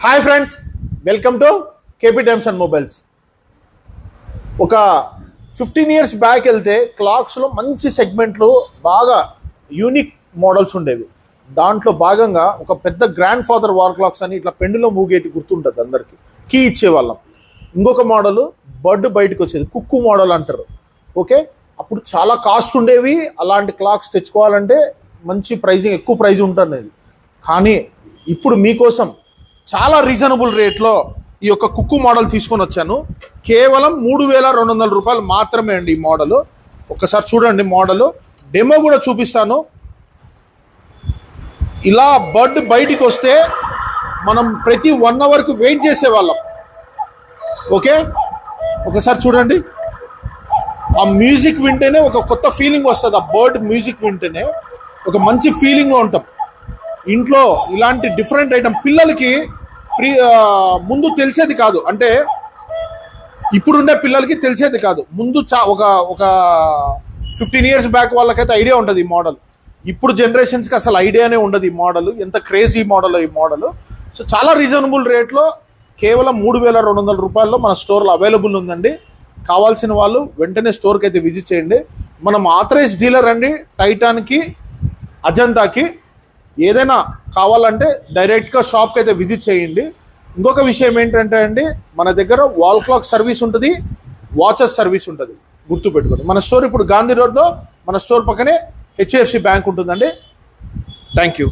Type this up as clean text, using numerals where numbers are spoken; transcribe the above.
Hi friends, welcome to KP times and mobiles. ఒక 15 years back వెళ్తే క్లాక్స్లో మంచి సెగ్మెంట్లు బాగా యూనిక్ మోడల్స్ ఉండేవి. దాంట్లో భాగంగా ఒక పెద్ద గ్రాండ్ ఫాదర్ వాల్ క్లాక్స్ అని ఇట్లా పెండులో మూగేటి గుర్తుంటుంది అందరికీ, కీ ఇచ్చేవాళ్ళం. ఇంకొక మోడల్ బర్డ్ బయటకు వచ్చేది, కుక్కు మోడల్ అంటారు. ఓకే, అప్పుడు చాలా కాస్ట్ ఉండేవి. అలాంటి క్లాక్స్ తెచ్చుకోవాలంటే మంచి ప్రైజింగ్, ఎక్కువ ప్రైజ్ ఉంటుంది. కానీ ఇప్పుడు మీకోసం చాలా రీజనబుల్ రేట్లో ఈ యొక్క కుక్కు మోడల్ తీసుకొని వచ్చాను. కేవలం 3,200 రూపాయలు మాత్రమే అండి ఈ మోడల్. ఒక్కసారి చూడండి, మోడల్ డెమో కూడా చూపిస్తాను. ఇలా బర్డ్ బయటికి వస్తే మనం ప్రతి 1 hourకి వెయిట్ చేసేవాళ్ళం. ఓకే, ఒకసారి చూడండి, ఆ మ్యూజిక్ వింటేనే ఒక కొత్త ఫీలింగ్ వస్తుంది. ఆ బర్డ్ మ్యూజిక్ వింటేనే ఒక మంచి ఫీలింగ్లో ఉంటాం. ఇంట్లో ఇలాంటి డిఫరెంట్ ఐటమ్ పిల్లలకి ముందు తెలిసేది కాదు, అంటే ఇప్పుడుండే పిల్లలకి తెలిసేది కాదు. ముందు ఒక 15 years బ్యాక్ వాళ్ళకైతే ఐడియా ఉంటుంది ఈ మోడల్. ఇప్పుడు జనరేషన్స్కి అసలు ఐడియానే ఉండదు ఈ మోడల్, ఎంత క్రేజీ మోడల్ ఈ మోడల్. సో చాలా రీజనబుల్ రేట్లో కేవలం 3,200 రూపాయల్లో మన స్టోర్లో అవైలబుల్ ఉందండి. కావాల్సిన వాళ్ళు వెంటనే స్టోర్కి అయితే విజిట్ చేయండి. మనం ఆథరైజ్ డీలర్ అండి, టైటాన్కి, అజంతాకి. ఏదైనా కావాలంటే డైరెక్ట్గా షాప్కి అయితే విజిట్ చేయండి. ఇంకొక విషయం ఏంటంటే అండి, మన దగ్గర వాల్ క్లాక్ సర్వీస్ ఉంటుంది, వాచెస్ సర్వీస్ ఉంటుంది. గుర్తుపెట్టుకోండి, మన స్టోర్ ఇప్పుడు గాంధీ రోడ్లో, మన స్టోర్ పక్కనే HDFC బ్యాంక్ ఉంటుందండి. Thank you.